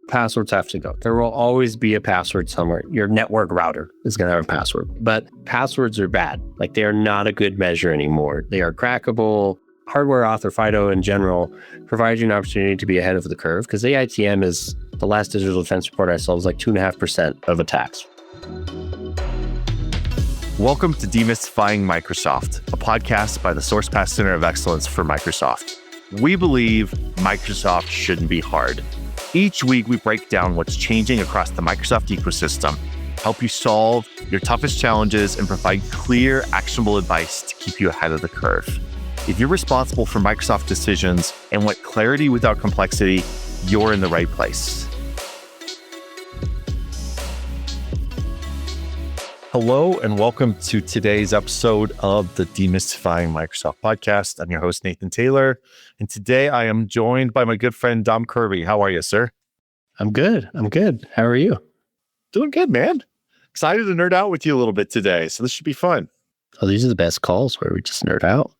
Passwords have to go. There will always be a password somewhere. Your network router is going to have a password, but passwords are bad. Like, they are not a good measure anymore. They are crackable. Hardware auth or FIDO in general provides you an opportunity to be ahead of the curve, because AITM is, the last digital defense report I saw, was like 2.5% of attacks. Welcome to Demystifying Microsoft, a podcast by the Sourcepass Center of Excellence for Microsoft. We believe Microsoft shouldn't be hard. Each week, we break down what's changing across the Microsoft ecosystem, help you solve your toughest challenges, and provide clear, actionable advice to keep you ahead of the curve. If you're responsible for Microsoft decisions and want clarity without complexity, you're in the right place. Hello, and welcome to today's episode of the Demystifying Microsoft podcast. I'm your host, Nathan Taylor, and today I am joined by my good friend, Dom Kirby. How are you, sir? I'm good. How are you? Doing good, man. Excited to nerd out with you a little bit today, so this should be fun. Oh, these are the best calls where we just nerd out.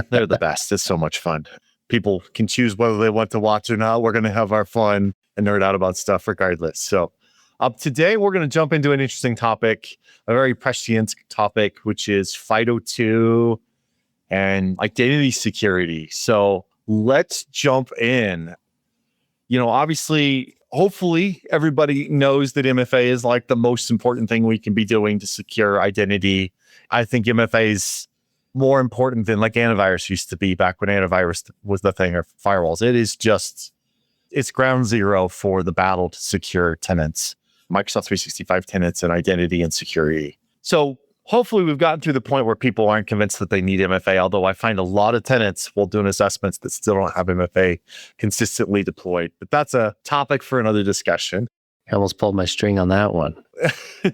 They're the best. It's so much fun. People can choose whether they want to watch or not. We're going to have our fun and nerd out about stuff regardless. So today we're going to jump into an interesting topic, a very prescient topic, which is FIDO2 and identity security. So let's jump in. Obviously, hopefully everybody knows that MFA is like the most important thing we can be doing to secure identity. I think MFA is more important than like antivirus used to be back when antivirus was the thing, or firewalls. It's ground zero for the battle to secure tenants, Microsoft 365 tenants, and identity and security. So hopefully we've gotten to the point where people aren't convinced that they need MFA, although I find a lot of tenants while doing assessments that still don't have MFA consistently deployed. But that's a topic for another discussion. I almost pulled my string on that one.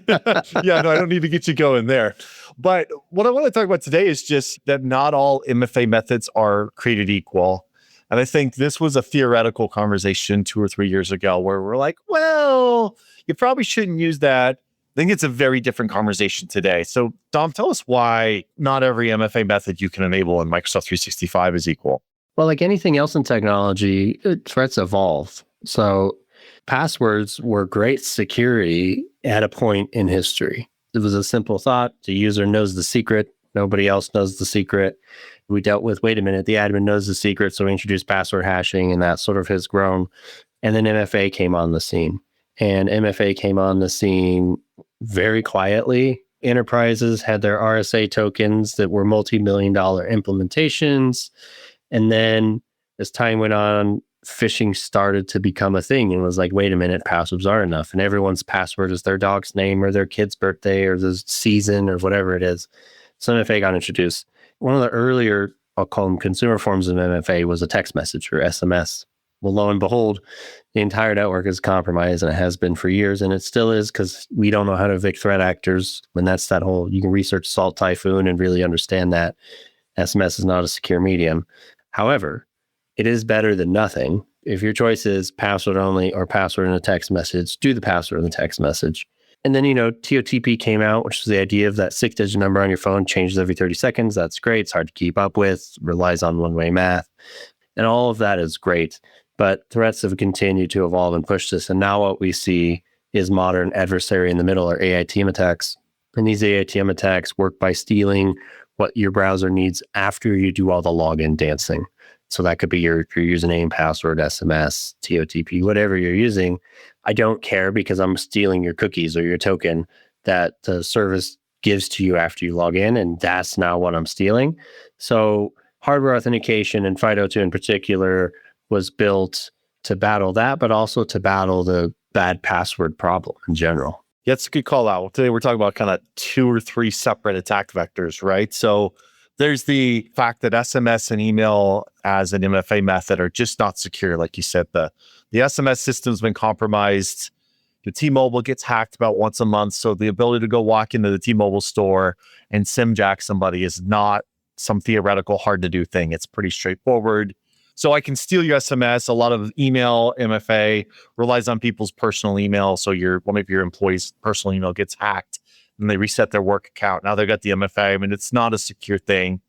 Yeah, no, I don't need to get you going there. But what I want to talk about today is just that not all MFA methods are created equal. And I think this was a theoretical conversation 2 or 3 years ago where we're like, well, you probably shouldn't use that. I think it's a very different conversation today. So Dom, tell us why not every MFA method you can enable in Microsoft 365 is equal. Well, like anything else in technology, threats evolve. So passwords were great security at a point in history. It was a simple thought. The user knows the secret. Nobody else knows the secret. We dealt with, wait a minute, the admin knows the secret. So we introduced password hashing, and that sort of has grown. And then MFA came on the scene. And MFA came on the scene very quietly. Enterprises had their RSA tokens that were multi-million-dollar implementations. And then as time went on, phishing started to become a thing, and was like, wait a minute, passwords aren't enough. And everyone's password is their dog's name or their kid's birthday or the season or whatever it is. So MFA got introduced. One of the earlier, I'll call them consumer forms of MFA, was a text message or SMS. Well, lo and behold, the entire network is compromised, and it has been for years, and it still is, because we don't know how to evict threat actors. And that's that whole, you can research Salt Typhoon and really understand that SMS is not a secure medium. However, it is better than nothing. If your choice is password only or password in a text message, do the password in the text message. And then, TOTP came out, which was the idea of that 6-digit number on your phone changes every 30 seconds. That's great. It's hard to keep up with, relies on one-way math. And all of that is great. But threats have continued to evolve and push this. And now what we see is modern adversary-in-the-middle, or AITM attacks. And these AITM attacks work by stealing what your browser needs after you do all the login dancing. So that could be your username, password, SMS, TOTP, whatever you're using. I don't care, because I'm stealing your cookies or your token that the service gives to you after you log in, and that's now what I'm stealing. So hardware authentication, and FIDO2 in particular, was built to battle that, but also to battle the bad password problem in general. Yeah, it's a good call out. Today we're talking about kind of 2 or 3 separate attack vectors, right? So there's the fact that SMS and email as an MFA method are just not secure. Like you said, the SMS system's been compromised. The T-Mobile gets hacked about once a month. So the ability to go walk into the T-Mobile store and SIM jack somebody is not some theoretical hard to do thing. It's pretty straightforward. So I can steal your SMS. A lot of email MFA relies on people's personal email. So one of your employees' personal email gets hacked and they reset their work account. Now they've got the MFA. I mean, it's not a secure thing.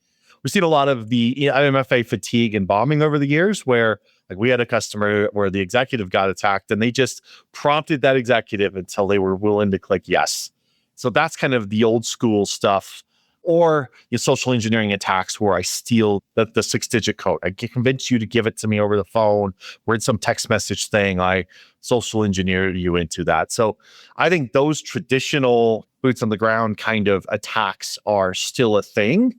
We've seen a lot of the MFA fatigue and bombing over the years, where Like we had a customer where the executive got attacked and they just prompted that executive until they were willing to click yes. So that's kind of the old school stuff. Or your social engineering attacks where I steal the 6-digit code. I can convince you to give it to me over the phone or in some text message thing. I social engineer you into that. So I think those traditional boots on the ground kind of attacks are still a thing.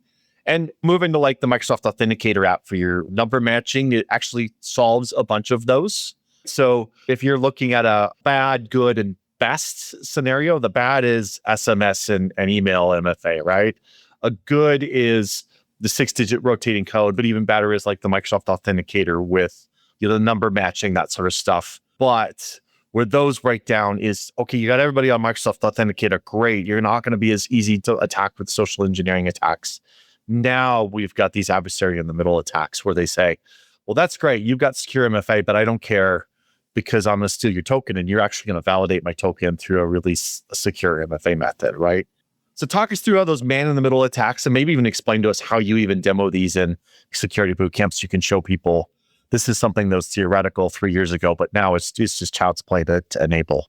And moving to like the Microsoft Authenticator app for your number matching, it actually solves a bunch of those. So if you're looking at a bad, good, and best scenario, the bad is SMS and email MFA, right? A good is the 6-digit rotating code, but even better is like the Microsoft Authenticator with the number matching, that sort of stuff. But where those break down is, okay, you got everybody on Microsoft Authenticator, great. You're not going to be as easy to attack with social engineering attacks. Now we've got these adversary-in-the-middle attacks where they say, well, that's great. You've got secure MFA, but I don't care because I'm going to steal your token and you're actually going to validate my token through a really secure MFA method, right? So talk us through all those man-in-the-middle attacks and maybe even explain to us how you even demo these in security boot camps. You can show people this is something that was theoretical 3 years ago, but now it's just child's play to enable.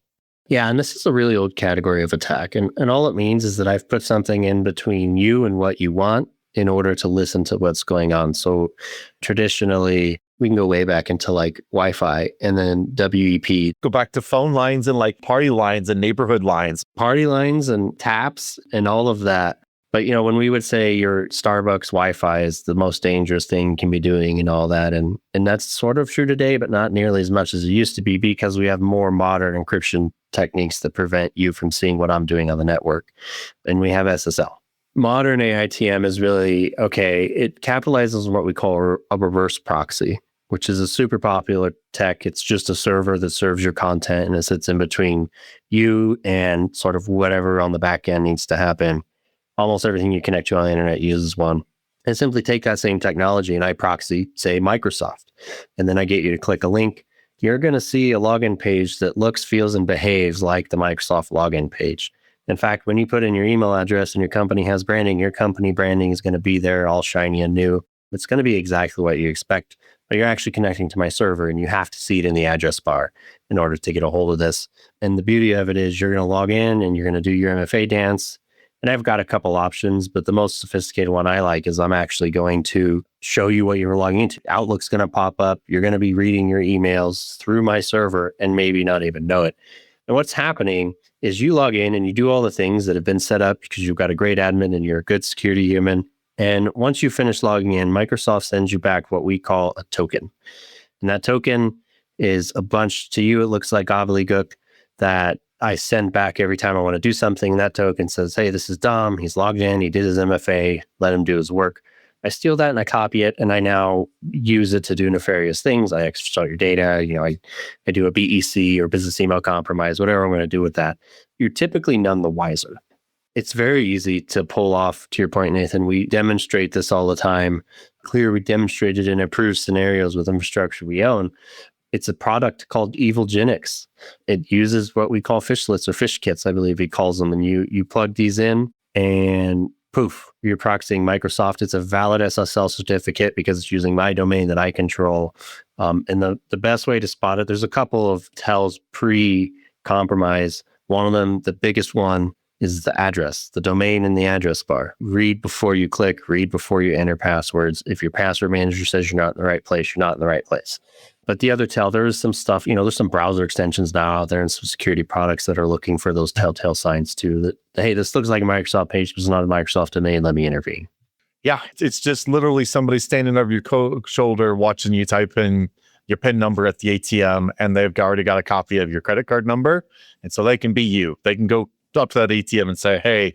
Yeah, and this is a really old category of attack. And all it means is that I've put something in between you and what you want in order to listen to what's going on. So traditionally, we can go way back into like Wi-Fi and then WEP. Go back to phone lines and like party lines and neighborhood lines. Party lines and taps and all of that. But, when we would say your Starbucks Wi-Fi is the most dangerous thing you can be doing and all that, and that's sort of true today, but not nearly as much as it used to be because we have more modern encryption techniques that prevent you from seeing what I'm doing on the network. And we have SSL. Modern AITM is really, okay, it capitalizes on what we call a reverse proxy, which is a super popular tech. It's just a server that serves your content and it sits in between you and sort of whatever on the back end needs to happen. Almost everything you connect to on the internet uses one. And simply take that same technology and I proxy, say Microsoft, and then I get you to click a link. You're going to see a login page that looks, feels, and behaves like the Microsoft login page. In fact, when you put in your email address and your company has branding, your company branding is going to be there all shiny and new. It's going to be exactly what you expect, but you're actually connecting to my server and you have to see it in the address bar in order to get a hold of this. And the beauty of it is you're going to log in and you're going to do your MFA dance. And I've got a couple options, but the most sophisticated one I like is I'm actually going to show you what you're logging into. Outlook's going to pop up. You're going to be reading your emails through my server and maybe not even know it. And what's happening is you log in and you do all the things that have been set up because you've got a great admin and you're a good security human. And once you finish logging in, Microsoft sends you back what we call a token. And that token is a bunch, to you, it looks like gobbledygook that I send back every time I want to do something. That token says, hey, this is Dom. He's logged in. He did his MFA. Let him do his work. I steal that and I copy it and I now use it to do nefarious things. I exfiltrate your data. I do a BEC or business email compromise, whatever I'm going to do with that. You're typically none the wiser. It's very easy to pull off, to your point, Nathan. We demonstrate this all the time. Clear, we demonstrated in approved scenarios with infrastructure we own. It's a product called EvilGenix. It uses what we call fishlets or fish kits, I believe he calls them. And you plug these in and poof, you're proxying Microsoft. It's a valid SSL certificate because it's using my domain that I control. And the best way to spot it, there's a couple of tells pre-compromise. One of them, the biggest one, is the address, the domain in the address bar. Read before you click, read before you enter passwords. If your password manager says you're not in the right place, you're not in the right place. But the other tell, there is some stuff, there's some browser extensions now out there and some security products that are looking for those telltale signs too, that, hey, this looks like a Microsoft page, but it's not a Microsoft domain, let me intervene. Yeah, it's just literally somebody standing over your shoulder watching you type in your PIN number at the ATM, and they've already got a copy of your credit card number. And so they can be you. They can go up to that ATM and say, hey,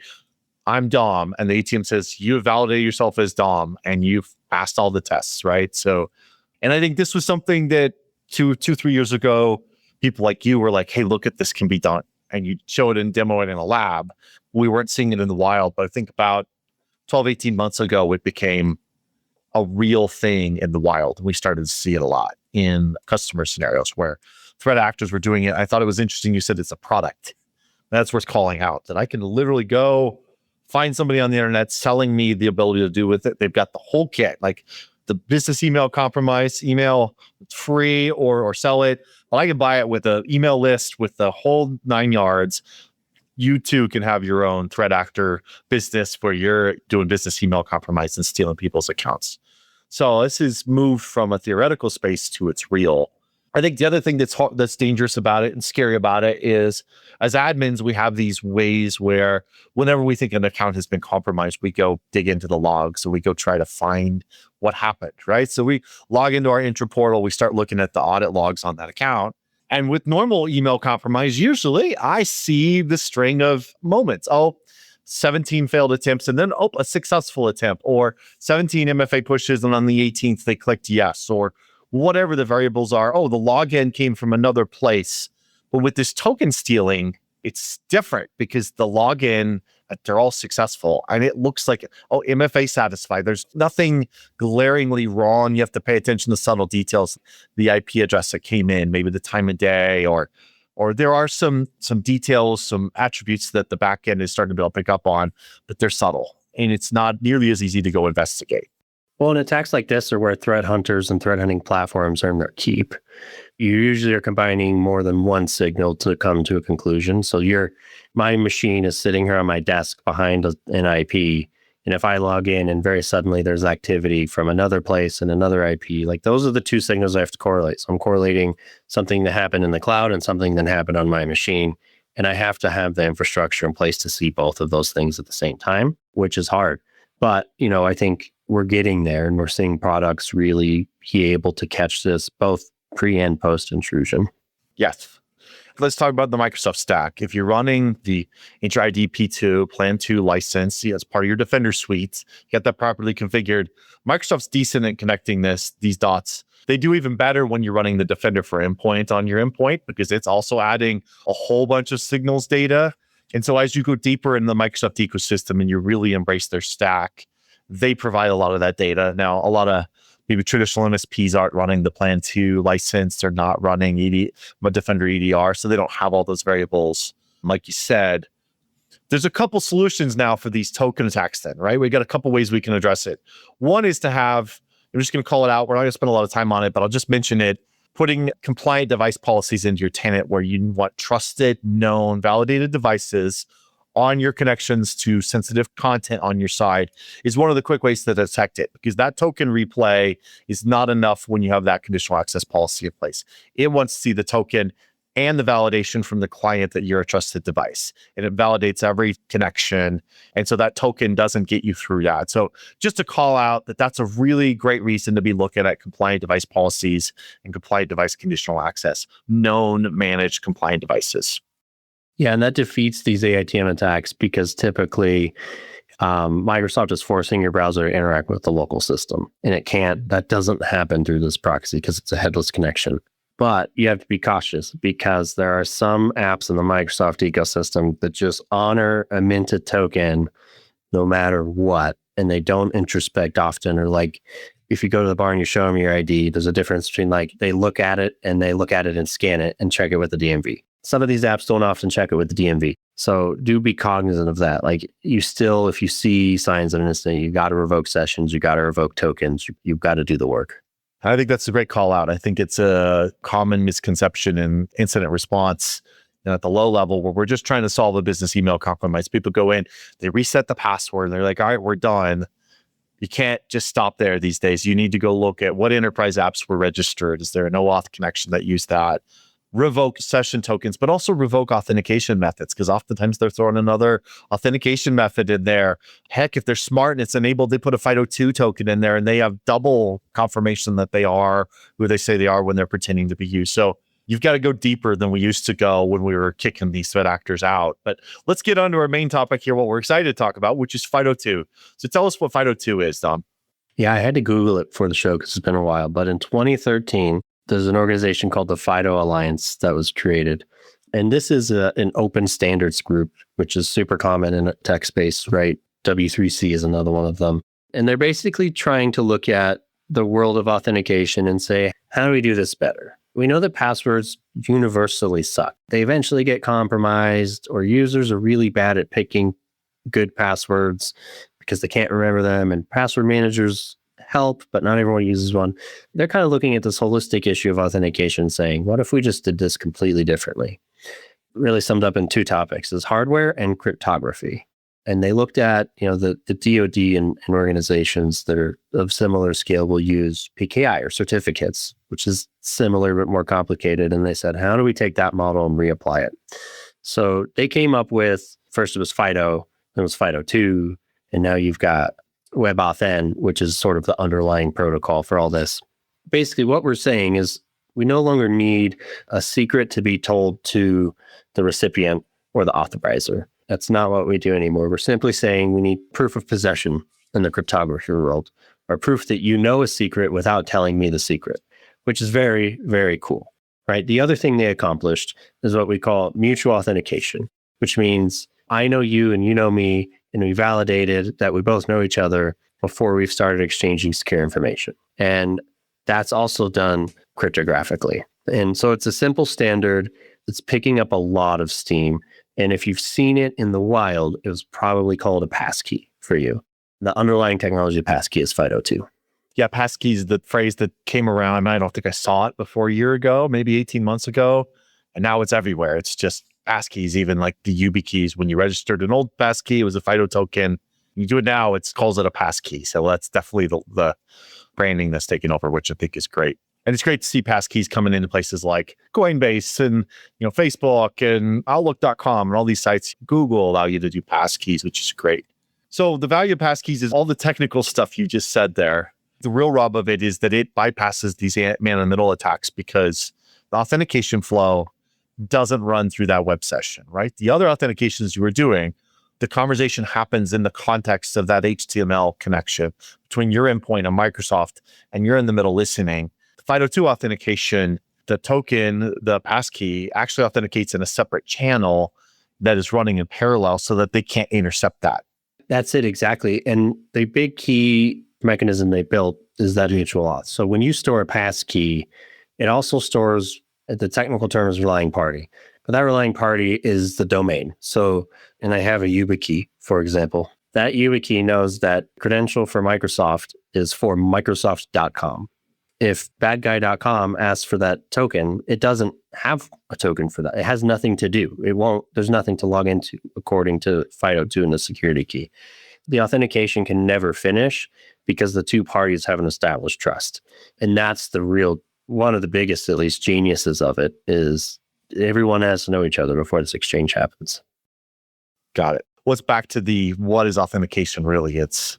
I'm Dom. And the ATM says, you have validated yourself as Dom and you've passed all the tests, right? So, and I think this was something that 3 years ago, people like you were like, hey, look at this can be done. And you show it and demo it in a lab. We weren't seeing it in the wild, but I think about 12, 18 months ago, it became a real thing in the wild. We started to see it a lot in customer scenarios where threat actors were doing it. I thought it was interesting. You said it's a product. That's worth calling out, that I can literally go find somebody on the internet selling me the ability to do with it. They've got the whole kit. Like the business email compromise, email free or sell it, but I can buy it with an email list with the whole 9 yards. You too can have your own threat actor business where you're doing business email compromise and stealing people's accounts. So this is moved from a theoretical space to it's real. I think the other thing that's dangerous about it and scary about it is, as admins, we have these ways where whenever we think an account has been compromised, we go dig into the logs. So we go try to find what happened, right? So we log into our Entra portal, we start looking at the audit logs on that account. And with normal email compromise, usually I see the string of moments. 17 failed attempts, and then a successful attempt, or 17 MFA pushes, and on the 18th they clicked yes, or whatever the variables are. The login came from another place. But with this token stealing, it's different because the login, they're all successful. And it looks like, MFA satisfied. There's nothing glaringly wrong. You have to pay attention to subtle details. The IP address that came in, maybe the time of day, or there are some details, some attributes that the back end is starting to be able to pick up on, but they're subtle. And it's not nearly as easy to go investigate. Well, and attacks like this are where threat hunters and threat hunting platforms earn their keep. You usually are combining more than one signal to come to a conclusion. So my machine is sitting here on my desk behind an IP. And if I log in and very suddenly there's activity from another place and another IP, like those are the two signals I have to correlate. So I'm correlating something that happened in the cloud and something that happened on my machine. And I have to have the infrastructure in place to see both of those things at the same time, which is hard. But, I think we're getting there and we're seeing products really be able to catch this both pre and post intrusion. Yes. Let's talk about the Microsoft stack. If you're running the Entra ID P2 Plan 2 license as part of your Defender suite, get that properly configured. Microsoft's decent at connecting these dots. They do even better when you're running the Defender for endpoint on your endpoint because it's also adding a whole bunch of signals data. And so as you go deeper in the Microsoft ecosystem and you really embrace their stack, they provide a lot of that data. Now, a lot of maybe traditional MSPs aren't running the Plan 2 license. They're not running Defender EDR, so they don't have all those variables. Like you said, there's a couple solutions now for these token attacks then, right? We got a couple ways we can address it. One is to have, I'm just going to call it out. We're not going to spend a lot of time on it, but I'll just mention it. Putting compliant device policies into your tenant where you want trusted, known, validated devices on your connections to sensitive content on your side is one of the quick ways to detect it, because that token replay is not enough when you have that conditional access policy in place. It wants to see the token and the validation from the client that you're a trusted device, and it validates every connection. And so that token doesn't get you through that. So just to call out that's a really great reason to be looking at compliant device policies and compliant device conditional access, known, managed, compliant devices. Yeah, and that defeats these AITM attacks because typically Microsoft is forcing your browser to interact with the local system. And that doesn't happen through this proxy because it's a headless connection. But you have to be cautious because there are some apps in the Microsoft ecosystem that just honor a minted token no matter what. And they don't introspect often, or like if you go to the bar and you show them your ID, there's a difference between like they look at it and scan it and check it with the DMV. Some of these apps don't often check it with the DMV. So do be cognizant of that. Like if you see signs of an incident, you got to revoke sessions, you got to revoke tokens, you've got to do the work. I think that's a great call out. I think it's a common misconception in incident response at the low level where we're just trying to solve a business email compromise. People go in, they reset the password, and they're like, all right, we're done. You can't just stop there these days. You need to go look at what enterprise apps were registered. Is there an OAuth connection that used that? Revoke session tokens, but also revoke authentication methods, because oftentimes they're throwing another authentication method in there. Heck, if they're smart and it's enabled, they put a FIDO2 token in there and they have double confirmation that they are who they say they are when they're pretending to be you. So you've got to go deeper than we used to go when we were kicking these threat actors out. But let's get on to our main topic here, what we're excited to talk about, which is FIDO2. So tell us what FIDO2 is, Dom. Yeah, I had to Google it for the show because it's been a while. But in 2013, there's an organization called the FIDO Alliance that was created. And this is an open standards group, which is super common in a tech space, right? W3C is another one of them. And they're basically trying to look at the world of authentication and say, how do we do this better? We know that passwords universally suck. They eventually get compromised, or users are really bad at picking good passwords because they can't remember them. And password managers help, but not everyone uses one. They're kind of looking at this holistic issue of authentication saying, what if we just did this completely differently? Really summed up in two topics, is hardware and cryptography. And they looked at, the DoD and organizations that are of similar scale will use PKI or certificates, which is similar but more complicated. And they said, how do we take that model and reapply it? So they came up with, first it was FIDO, then it was FIDO2, and now you've got WebAuthn, which is sort of the underlying protocol for all this. Basically, what we're saying is we no longer need a secret to be told to the recipient or the authorizer. That's not what we do anymore. We're simply saying we need proof of possession in the cryptography world, or proof that you know a secret without telling me the secret, which is very, very cool, right? The other thing they accomplished is what we call mutual authentication, which means I know you and you know me, and we validated that we both know each other before we've started exchanging secure information. And that's also done cryptographically. And so it's a simple standard that's picking up a lot of steam. And if you've seen it in the wild, it was probably called a passkey for you. The underlying technology of passkey is FIDO2. Yeah, Passkeys, the phrase that came around. I don't think I saw it before a year ago, maybe 18 months ago. And now it's everywhere. It's just Passkeys, even like the YubiKeys. When you registered an old passkey, it was a FIDO token. You do it now, it calls it a passkey. So that's definitely the branding that's taken over, which I think is great. And it's great to see passkeys coming into places like Coinbase and Facebook and Outlook.com and all these sites. Google allow you to do passkeys, which is great. So the value of passkeys is all the technical stuff you just said there. The real rub of it is that it bypasses these man-in-the-middle attacks because the authentication flow doesn't run through that web session, right? The other authentications you were doing, the conversation happens in the context of that HTML connection between your endpoint and Microsoft, and you're in the middle listening. FIDO2 authentication, the token, the passkey actually authenticates in a separate channel that is running in parallel so that they can't intercept that. That's it, exactly. And the big key mechanism they built is that mutual auth. So when you store a passkey, it also stores, the technical term is relying party. But that relying party is the domain. So, and I have a YubiKey, for example. That YubiKey knows that credential for Microsoft is for Microsoft.com. If badguy.com asks for that token, it doesn't have a token for that. It has nothing to do. There's nothing to log into according to FIDO2 and the security key. The authentication can never finish because the two parties haven't established trust. And that's one of the biggest, at least, geniuses of it is everyone has to know each other before this exchange happens. Got it. What's back to what is authentication really? It's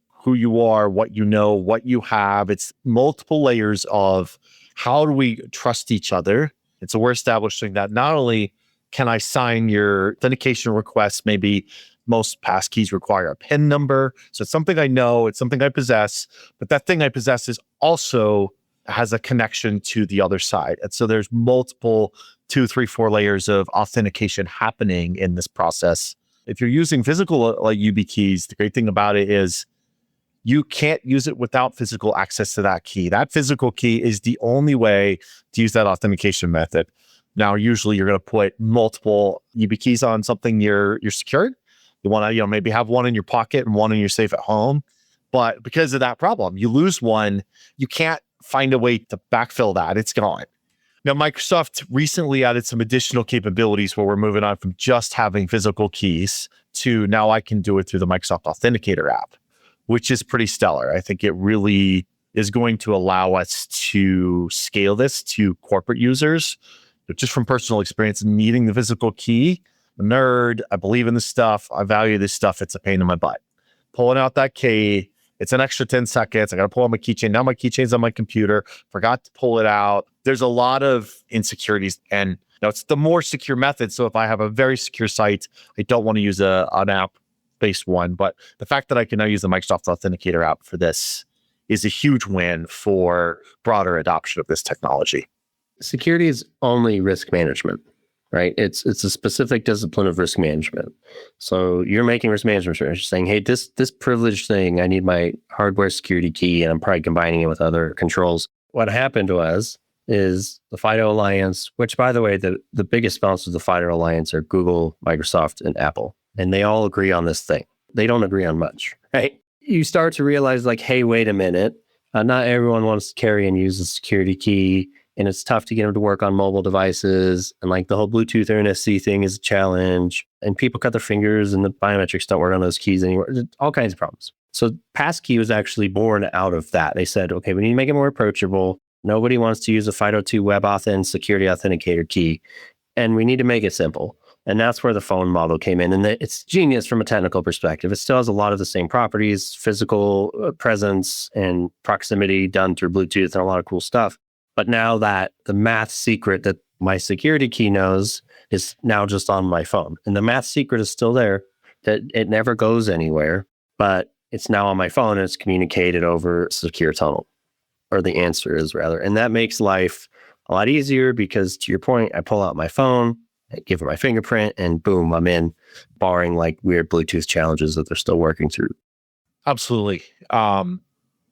who you are, what you know, what you have. It's multiple layers of how do we trust each other? And so we're establishing that not only can I sign your authentication request, maybe most passkeys require a PIN number. So it's something I know, it's something I possess, but that thing I possess is also has a connection to the other side. And so there's multiple 2, 3, 4 layers of authentication happening in this process. If you're using physical like YubiKeys, the great thing about it is you can't use it without physical access to that key. That physical key is the only way to use that authentication method. Now, usually you're going to put multiple YubiKeys on something you're secured. You want to, maybe have one in your pocket and one in your safe at home. But because of that problem, you lose one, you can't find a way to backfill that. It's gone. Now, Microsoft recently added some additional capabilities where we're moving on from just having physical keys to now I can do it through the Microsoft Authenticator app, which is pretty stellar. I think it really is going to allow us to scale this to corporate users. But just from personal experience, needing the physical key, I'm a nerd, I believe in this stuff, I value this stuff, it's a pain in my butt. Pulling out that key, it's an extra 10 seconds. I got to pull out my keychain. Now my keychain's on my computer. Forgot to pull it out. There's a lot of insecurities, and it's the more secure method. So if I have a very secure site, I don't want to use an app-based one. But the fact that I can now use the Microsoft Authenticator app for this is a huge win for broader adoption of this technology. Security is only risk management, right? It's a specific discipline of risk management. So you're making risk management sure. You're saying, hey, this privileged thing, I need my hardware security key, and I'm probably combining it with other controls. What happened is the FIDO Alliance, which, by the way, the biggest sponsors of the FIDO Alliance are Google, Microsoft, and Apple. And they all agree on this thing. They don't agree on much, right? you start to realize like, hey, wait a minute. Not everyone wants to carry and use a security key. And it's tough to get them to work on mobile devices. And like the whole Bluetooth or NFC thing is a challenge. And people cut their fingers and the biometrics don't work on those keys anymore. All kinds of problems. So Passkey was actually born out of that. They said, okay, we need to make it more approachable. Nobody wants to use a FIDO2 WebAuthn security authenticator key. And we need to make it simple. And that's where the phone model came in. And it's genius from a technical perspective. It still has a lot of the same properties, physical presence and proximity done through Bluetooth and a lot of cool stuff. But now that the math secret that my security key knows is now just on my phone. And the math secret is still there, that it never goes anywhere, but it's now on my phone and it's communicated over secure tunnel, or the answer is rather. And that makes life a lot easier because, to your point, I pull out my phone, I give it my fingerprint, and boom, I'm in, barring like weird Bluetooth challenges that they're still working through. Absolutely.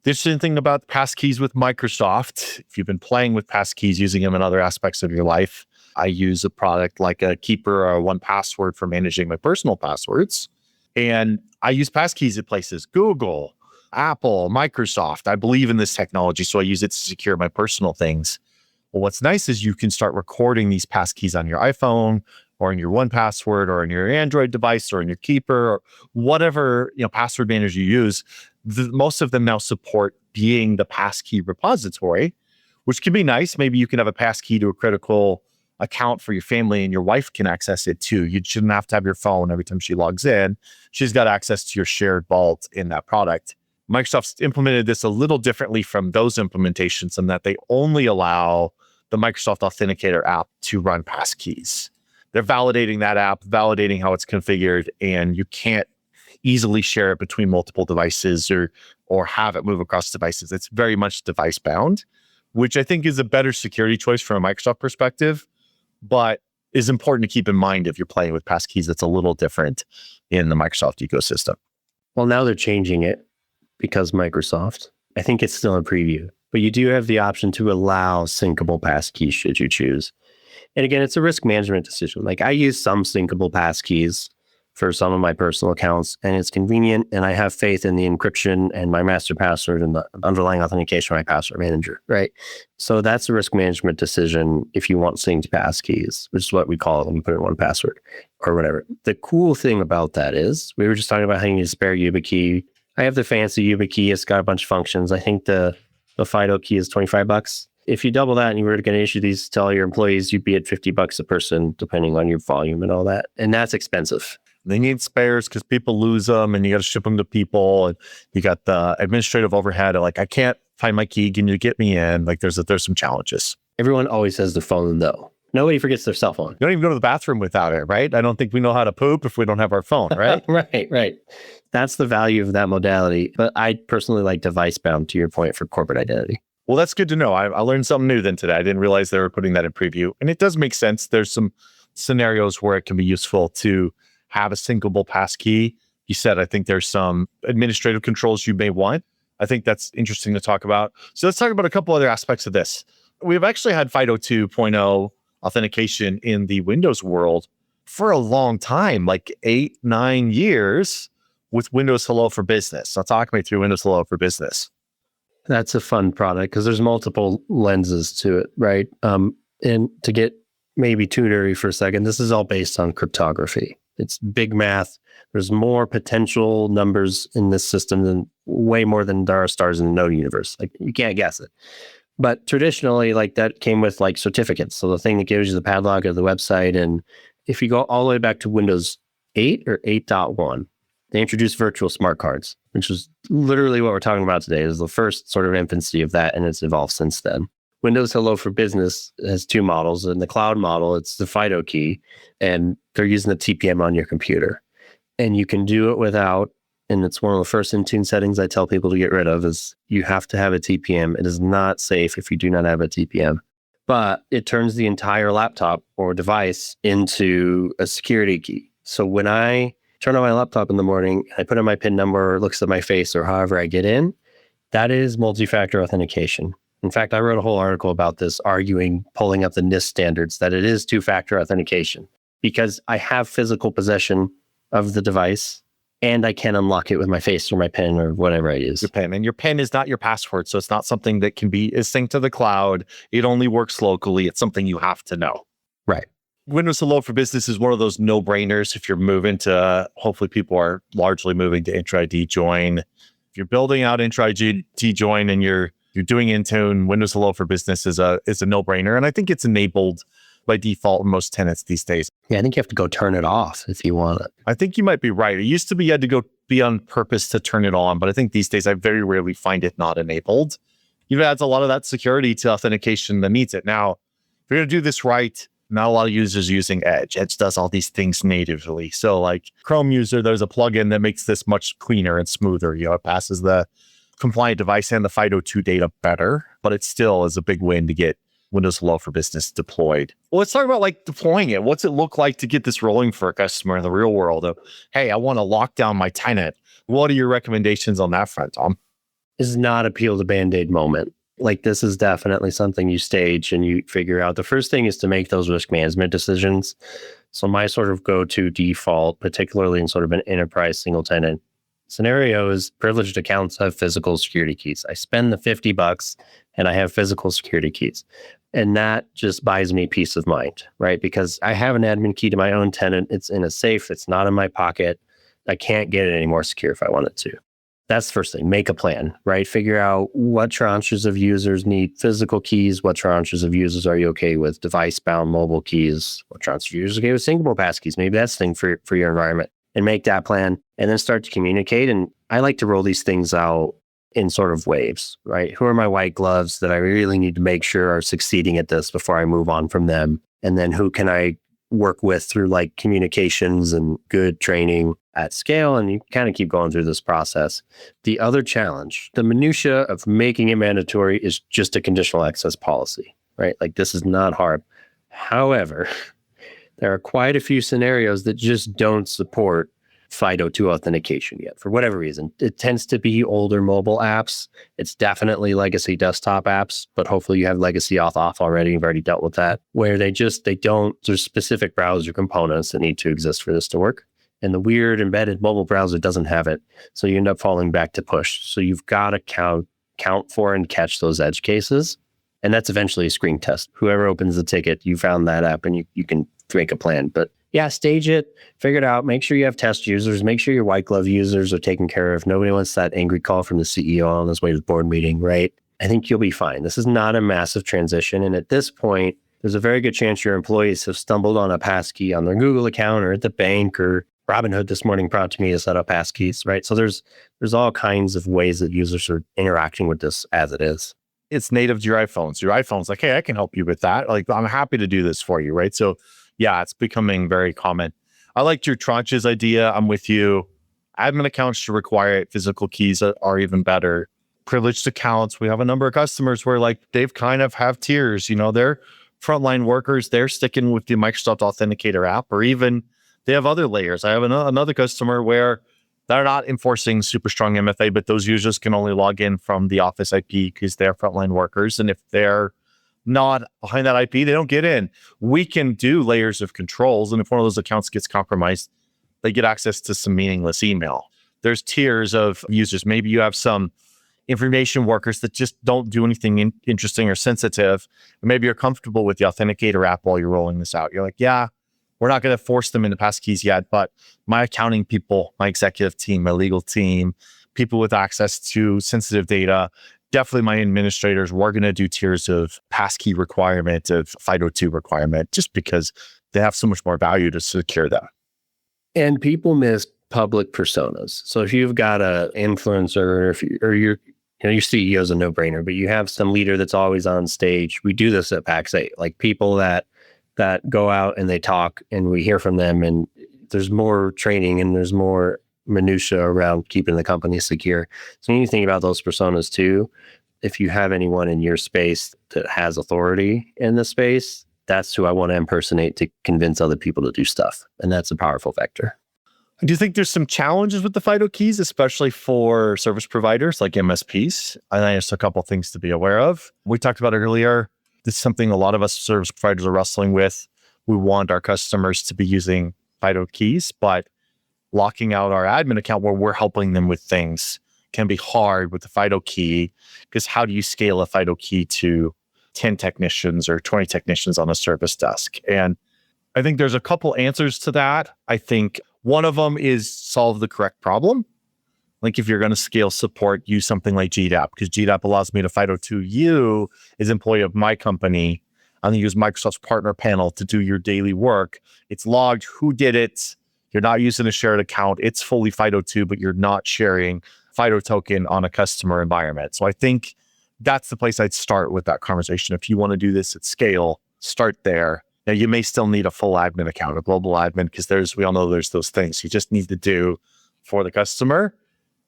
The interesting thing about Passkeys with Microsoft, if you've been playing with Passkeys, using them in other aspects of your life, I use a product like a Keeper or 1Password for managing my personal passwords. And I use Passkeys at places, Google, Apple, Microsoft. I believe in this technology, so I use it to secure my personal things. Well, what's nice is you can start recording these passkeys on your iPhone or in your 1Password or in your Android device or in your Keeper or whatever password manager you use. Most of them now support being the passkey repository, which can be nice. Maybe you can have a passkey to a critical account for your family and your wife can access it too. You shouldn't have to have your phone every time she logs in. She's got access to your shared vault in that product. Microsoft's implemented this a little differently from those implementations in that they only allow the Microsoft Authenticator app to run passkeys. They're validating that app, validating how it's configured, and you can't easily share it between multiple devices or have it move across devices. It's very much device bound, which I think is a better security choice from a Microsoft perspective, but is important to keep in mind if you're playing with passkeys. That's a little different in the Microsoft ecosystem. Well, now they're changing it because Microsoft. I think it's still in preview, but you do have the option to allow syncable passkeys should you choose. And again, it's a risk management decision. Like I use some syncable passkeys for some of my personal accounts, and it's convenient, and I have faith in the encryption and my master password and the underlying authentication of my password manager, right? So that's a risk management decision if you want synced passkeys, which is what we call it when you put in 1Password or whatever. The cool thing about that is, we were just talking about how you need a spare YubiKey. I have the fancy YubiKey. It's got a bunch of functions. I think the FIDO key is $25. If you double that and you were going to issue these to all your employees, you'd be at $50 a person, depending on your volume and all that. And that's expensive. They need spares because people lose them and you got to ship them to people. And you got the administrative overhead of like, I can't find my key. Can you get me in? Like there's some challenges. Everyone always has their phone though. Nobody forgets their cell phone. You don't even go to the bathroom without it, right? I don't think we know how to poop if we don't have our phone, right? Right. That's the value of that modality. But I personally like device bound, to your point, for corporate identity. Well, that's good to know. I learned something new then today. I didn't realize they were putting that in preview. And it does make sense. There's some scenarios where it can be useful to have a syncable passkey. You said, I think there's some administrative controls you may want. I think that's interesting to talk about. So let's talk about a couple other aspects of this. We've actually had FIDO 2.0 authentication in the Windows world for a long time, like 8-9 years with Windows Hello for Business. So talk me through Windows Hello for Business. That's a fun product because there's multiple lenses to it, right? And to get maybe too nerdy for a second, this is all based on cryptography. It's big math. There's more potential numbers in this system than way more than there are stars in the known universe. Like you can't guess it. But traditionally, like that came with like certificates. So the thing that gives you the padlock of the website. And if you go all the way back to Windows 8 or 8.1, they introduced virtual smart cards, which is literally what we're talking about today. Is the first sort of infancy of that, and it's evolved since then. Windows Hello for Business has two models. In the cloud model, it's the FIDO key, and they're using the TPM on your computer. And you can do it without, and it's one of the first Intune settings I tell people to get rid of, is you have to have a TPM. It is not safe if you do not have a TPM. But it turns the entire laptop or device into a security key. So when I turn on my laptop in the morning, I put in my PIN number, looks at my face, or however I get in, that is multi-factor authentication. In fact, I wrote a whole article about this, arguing, pulling up the NIST standards, that it is two-factor authentication because I have physical possession of the device And I can unlock it with my face or my pen or whatever I use. Your pen. And your pen is not your password. So it's not something that is synced to the cloud. It only works locally. It's something you have to know. Right. Windows Hello for Business is one of those no-brainers if you're moving to, hopefully people are largely moving to Entra ID Join. If you're building out Entra ID Join and you're doing Intune, Windows Hello for Business is a no-brainer. And I think it's enabled by default in most tenants these days. Yeah, I think you have to go turn it off if you want it. I think you might be right. It used to be you had to go be on purpose to turn it on, but I think these days I very rarely find it not enabled. It adds a lot of that security to authentication that needs it. Now, if you're going to do this right, not a lot of users using Edge. Edge does all these things natively. So like Chrome user, there's a plugin that makes this much cleaner and smoother. It passes the compliant device and the FIDO2 data better, but it still is a big win to get Windows Hello for Business deployed. Well, let's talk about like deploying it. What's it look like to get this rolling for a customer in the real world of, hey, I want to lock down my tenant. What are your recommendations on that front, Tom? This is not a peel the Band-Aid moment. Like this is definitely something you stage and you figure out. The first thing is to make those risk management decisions. So my sort of go-to default, particularly in sort of an enterprise single tenant scenario, is privileged accounts have physical security keys. I spend the $50 and I have physical security keys. And that just buys me peace of mind, right? Because I have an admin key to my own tenant. It's in a safe. It's not in my pocket. I can't get it any more secure if I wanted to. That's the first thing. Make a plan, right? Figure out what tranches of users need physical keys. What tranches of users are you okay with device-bound mobile keys? What tranches of users are okay with single passkeys? Maybe that's the thing for your environment. And make that plan and then start to communicate. And I like to roll these things out in sort of waves, right? Who are my white gloves that I really need to make sure are succeeding at this before I move on from them? And then who can I work with through like communications and good training at scale? And you kind of keep going through this process. The other challenge, the minutia of making it mandatory, is just a conditional access policy, right? Like this is not hard. However, there are quite a few scenarios that just don't support FIDO2 authentication yet, for whatever reason. It tends to be older mobile apps. It's definitely legacy desktop apps, but hopefully you have legacy auth off already. You've already dealt with that, where they don't, there's specific browser components that need to exist for this to work. And the weird embedded mobile browser doesn't have it. So you end up falling back to push. So you've got to count for and catch those edge cases. And that's eventually a screen test. Whoever opens the ticket, you found that app and you can make a plan. But yeah, stage it, figure it out, make sure you have test users, make sure your white glove users are taken care of. Nobody wants that angry call from the CEO on his way to the board meeting, right? I think you'll be fine. This is not a massive transition. And at this point, there's a very good chance your employees have stumbled on a passkey on their Google account or at the bank, or Robinhood this morning prompted me to set up passkeys, right? So there's all kinds of ways that users are interacting with this as it is. It's native to your iPhone. So your iPhone's like, hey, I can help you with that. Like, I'm happy to do this for you, right? So yeah, it's becoming very common. I liked your tranches idea. I'm with you. Admin accounts should require it. Physical keys are even better. Privileged accounts. We have a number of customers where like they've kind of have tiers, they're frontline workers. They're sticking with the Microsoft Authenticator app, or even they have other layers. I have another customer where they're not enforcing super strong MFA, but those users can only log in from the office IP because they're frontline workers. And if they're not behind that IP, they don't get in. We can do layers of controls. And if one of those accounts gets compromised, they get access to some meaningless email. There's tiers of users. Maybe you have some information workers that just don't do anything interesting or sensitive. Maybe you're comfortable with the Authenticator app while you're rolling this out. You're like, yeah, we're not going to force them into passkeys yet, but my accounting people, my executive team, my legal team, people with access to sensitive data, definitely my administrators, we're going to do tiers of passkey requirement, of FIDO2 requirement, just because they have so much more value to secure that. And people miss public personas. So if you've got an influencer, or your CEO is a no-brainer, but you have some leader that's always on stage. We do this at PAX 8, like people that go out and they talk and we hear from them, and there's more training and there's more minutia around keeping the company secure. So when you think about those personas too, if you have anyone in your space that has authority in the space, that's who I want to impersonate to convince other people to do stuff. And that's a powerful vector. Do you think there's some challenges with the FIDO keys, especially for service providers like MSPs? I think there's a couple things to be aware of. We talked about it earlier. This is something a lot of us service providers are wrestling with. We want our customers to be using FIDO keys, but locking out our admin account where we're helping them with things can be hard with the FIDO key, because how do you scale a FIDO key to 10 technicians or 20 technicians on a service desk? And I think there's a couple answers to that. I think one of them is solve the correct problem. Like if you're going to scale support, use something like GDAP, because GDAP allows me to FIDO2 you as employee of my company. I'm going to use Microsoft's partner panel to do your daily work. It's logged who did it. You're not using a shared account. It's fully FIDO2, but you're not sharing FIDO token on a customer environment. So I think that's the place I'd start with that conversation. If you want to do this at scale, start there. Now, you may still need a full admin account, a global admin, because we all know there's those things you just need to do for the customer.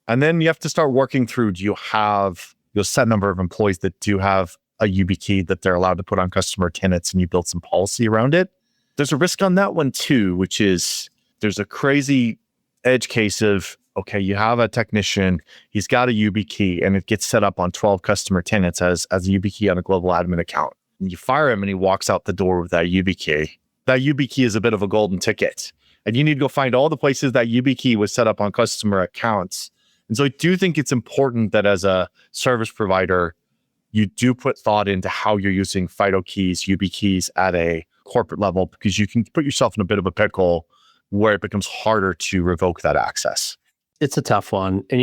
And then you have to start working through, do you have your set number of employees that do have a YubiKey that they're allowed to put on customer tenants, and you build some policy around it? There's a risk on that one too, which is there's a crazy edge case of, okay, you have a technician, he's got a YubiKey, and it gets set up on 12 customer tenants as a YubiKey on a global admin account. And you fire him and he walks out the door with that YubiKey. That YubiKey is a bit of a golden ticket. And you need to go find all the places that YubiKey was set up on customer accounts. And so I do think it's important that as a service provider, you do put thought into how you're using FIDO keys, YubiKeys at a corporate level, because you can put yourself in a bit of a pickle where it becomes harder to revoke that access. It's a tough one. And,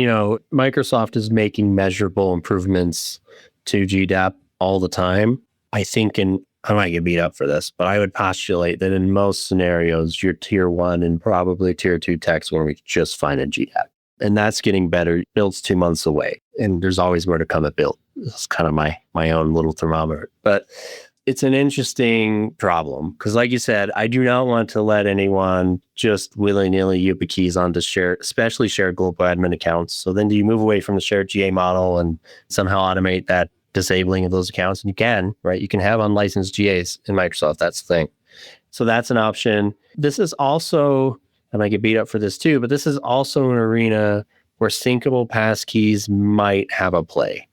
Microsoft is making measurable improvements to GDAP all the time. I think, and I might get beat up for this, but I would postulate that in most scenarios, your tier 1 and probably tier 2 techs will reach just fine in GDAP. And that's getting better. Build's 2 months away. And there's always more to come at build. It's kind of my own little thermometer. But it's an interesting problem because, like you said, I do not want to let anyone just willy-nilly YubiKeys onto especially shared global admin accounts. So then do you move away from the shared GA model and somehow automate that disabling of those accounts? And you can, right? You can have unlicensed GAs in Microsoft. That's the thing. So that's an option. This is also, I might get beat up for this too, but this is also an arena where syncable passkeys might have a play.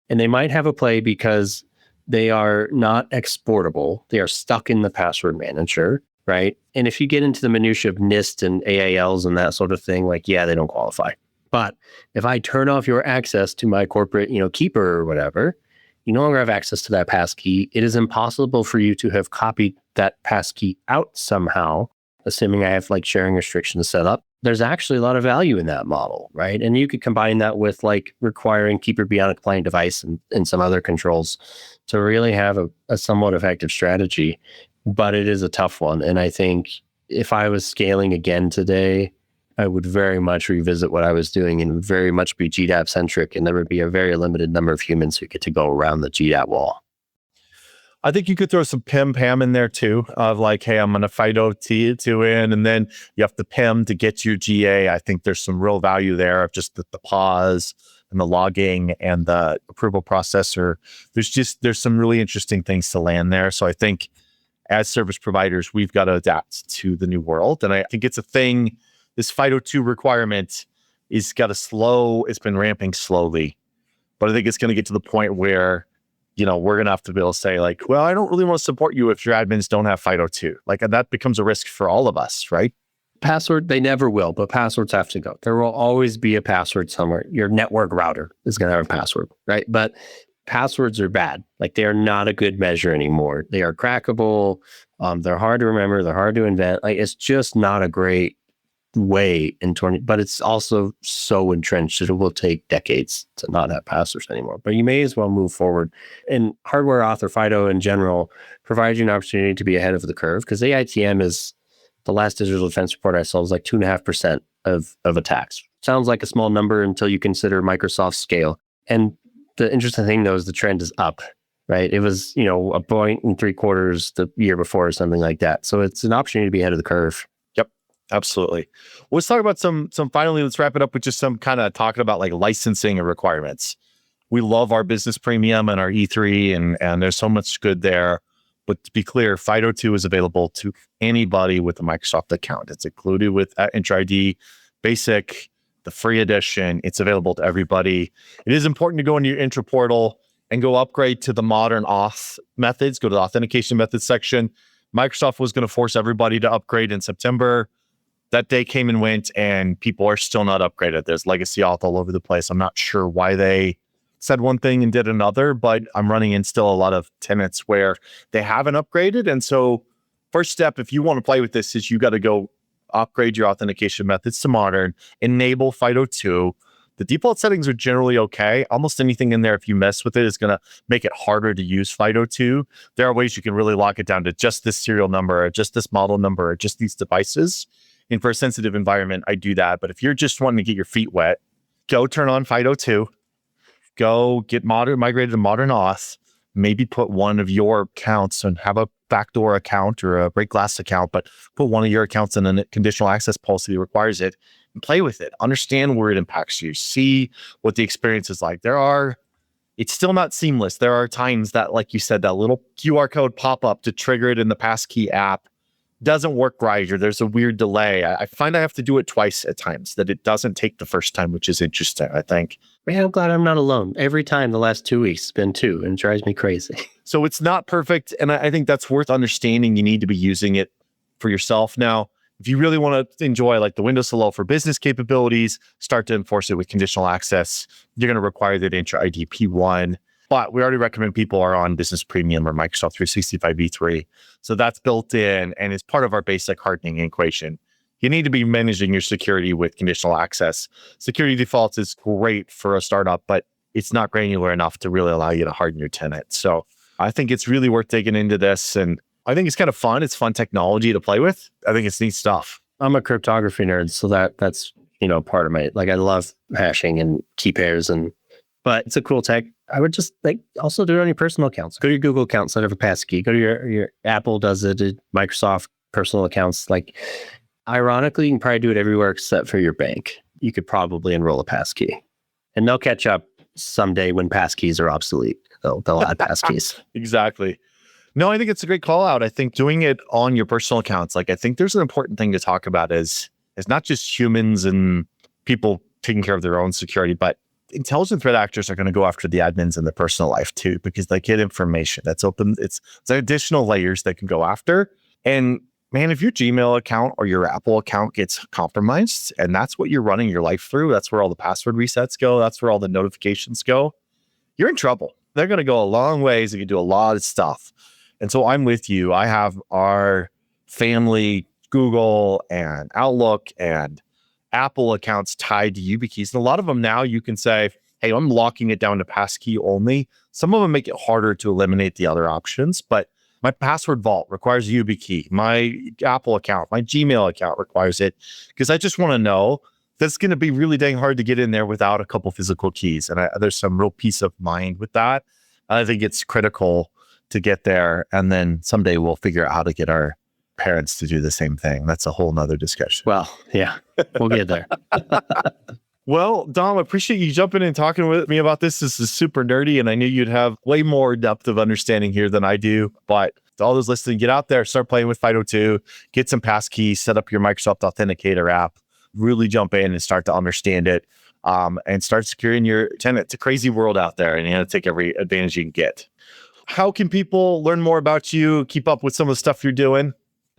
And they might have a play because they are not exportable. They are stuck in the password manager, right? And if you get into the minutia of NIST and AALs and that sort of thing, they don't qualify. But if I turn off your access to my corporate, keeper or whatever, you no longer have access to that passkey. It is impossible for you to have copied that passkey out somehow, assuming I have sharing restrictions set up. There's actually a lot of value in that model, right? And you could combine that with requiring keeper be on a compliant device and some other controls to really have a somewhat effective strategy. But it is a tough one. And I think if I was scaling again today, I would very much revisit what I was doing and very much be GDAP centric. And there would be a very limited number of humans who get to go around the GDAP wall. I think you could throw some PIM PAM in there too, of hey, I'm going to FIDO2 in, and then you have the PIM to get your GA. I think there's some real value there of just the pause and the logging and the approval processor. There's some really interesting things to land there. So I think as service providers, we've got to adapt to the new world. And I think it's a thing, this FIDO2 requirement it's been ramping slowly, but I think it's going to get to the point where we're going to have to be able to say well, I don't really want to support you if your admins don't have FIDO2. And that becomes a risk for all of us, right? Password, they never will, but passwords have to go. There will always be a password somewhere. Your network router is going to have a password, right? But passwords are bad. They are not a good measure anymore. They are crackable. They're hard to remember. They're hard to invent. It's just not a great way but it's also so entrenched that it will take decades to not have passwords anymore. But you may as well move forward. And hardware auth or FIDO in general provides you an opportunity to be ahead of the curve, because AITM is, the last digital defense report I saw was 2.5% of attacks. Sounds like a small number until you consider Microsoft's scale. And the interesting thing though is the trend is up, right? It was, 1.75 the year before or something like that. So it's an opportunity to be ahead of the curve. Absolutely. Well, let's talk about some finally, let's wrap it up with just some kind of talking about licensing and requirements. We love our business premium and our E3 and there's so much good there. But to be clear, FIDO2 is available to anybody with a Microsoft account. It's included with Entra ID Basic, the free edition. It's available to everybody. It is important to go into your Entra portal and go upgrade to the modern auth methods. Go to the authentication methods section. Microsoft was going to force everybody to upgrade in September. That day came and went, and people are still not upgraded. There's legacy auth all over the place. I'm not sure why they said one thing and did another, but I'm running in still a lot of tenants where they haven't upgraded. And so first step, if you want to play with this, is you got to go upgrade your authentication methods to modern, enable FIDO2. The default settings are generally okay. Almost anything in there, if you mess with it, is going to make it harder to use FIDO2. There are ways you can really lock it down to just this serial number, or just this model number, or just these devices. And for a sensitive environment, I do that. But if you're just wanting to get your feet wet, go turn on FIDO2, go get migrated to modern auth, maybe put one of your accounts and have a backdoor account or a break glass account, but put one of your accounts in a conditional access policy that requires it, and play with it. Understand where it impacts you. See what the experience is like. It's still not seamless. There are times that, like you said, that little QR code pop up to trigger it in the Passkey app doesn't work right, or there's a weird delay. I find I have to do it twice at times, that it doesn't take the first time, which is interesting, I think. Man, I'm glad I'm not alone. Every time the last 2 weeks, it's been 2, and it drives me crazy. So it's not perfect, and I think that's worth understanding. You need to be using it for yourself. Now, if you really want to enjoy like the Windows Hello for Business capabilities, start to enforce it with conditional access, you're going to require that Entra ID P1. But we already recommend people are on Business Premium or Microsoft 365 V3. So that's built in and is part of our basic hardening equation. You need to be managing your security with conditional access. Security defaults is great for a startup, but it's not granular enough to really allow you to harden your tenant. So I think it's really worth digging into this. And I think it's kind of fun. It's fun technology to play with. I think it's neat stuff. I'm a cryptography nerd, so that's part of my, like, I love hashing and key pairs, but it's a cool tech. I would just also do it on your personal accounts. Go to your Google account, set up a passkey. Go to your Apple does it, Microsoft personal accounts. Like, ironically, you can probably do it everywhere except for your bank. You could probably enroll a passkey, and they'll catch up someday when passkeys are obsolete. They'll add passkeys. Exactly. No, I think it's a great call out. I think doing it on your personal accounts, I think there's an important thing to talk about is not just humans and people taking care of their own security, but intelligent threat actors are going to go after the admins in their personal life too, because they get information that's open. It's additional layers they can go after. And man, if your Gmail account or your Apple account gets compromised, and that's what you're running your life through, that's where all the password resets go, that's where all the notifications go, you're in trouble. They're going to go a long ways. They can do a lot of stuff. And so I'm with you. I have our family Google and Outlook and Apple accounts tied to YubiKeys. And a lot of them now you can say, hey, I'm locking it down to passkey only. Some of them make it harder to eliminate the other options, but my password vault requires YubiKey. My Apple account, my Gmail account requires it, because I just want to know that's going to be really dang hard to get in there without a couple physical keys. And there's some real peace of mind with that. I think it's critical to get there. And then someday we'll figure out how to get our parents to do the same thing. That's a whole nother discussion. Well, yeah, we'll get there. Well, Dom, I appreciate you jumping in and talking with me about this. This is super nerdy, and I knew you'd have way more depth of understanding here than I do. But to all those listening, get out there, start playing with FIDO2, get some passkeys, set up your Microsoft Authenticator app, really jump in and start to understand it, and start securing your tenant. It's a crazy world out there, and you have to take every advantage you can get. How can people learn more about you, keep up with some of the stuff you're doing?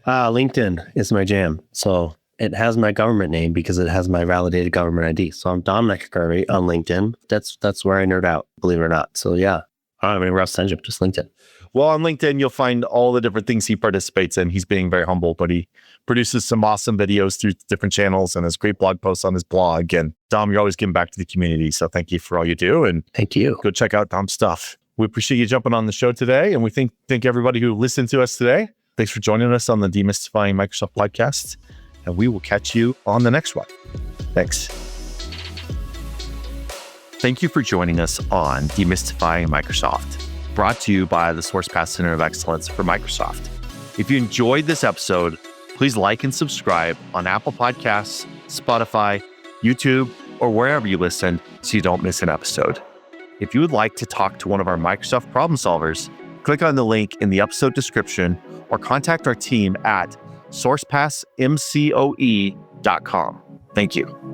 LinkedIn is my jam. So it has my government name because it has my validated government ID. So I'm Dominic Kirby on LinkedIn. That's where I nerd out, believe it or not. So yeah, I don't have anywhere else to send you, just LinkedIn. Well, on LinkedIn, you'll find all the different things he participates in. He's being very humble, but he produces some awesome videos through different channels and has great blog posts on his blog. And Dom, you're always giving back to the community. So thank you for all you do. And thank you. Go check out Dom's stuff. We appreciate you jumping on the show today. And we thank everybody who listened to us today. Thanks for joining us on the Demystifying Microsoft podcast. And we will catch you on the next one. Thanks. Thank you for joining us on Demystifying Microsoft, brought to you by the Sourcepass Center of Excellence for Microsoft. If you enjoyed this episode, please like and subscribe on Apple Podcasts, Spotify, YouTube, or wherever you listen so you don't miss an episode. If you would like to talk to one of our Microsoft problem solvers, click on the link in the episode description or contact our team at sourcepassmcoe.com. Thank you.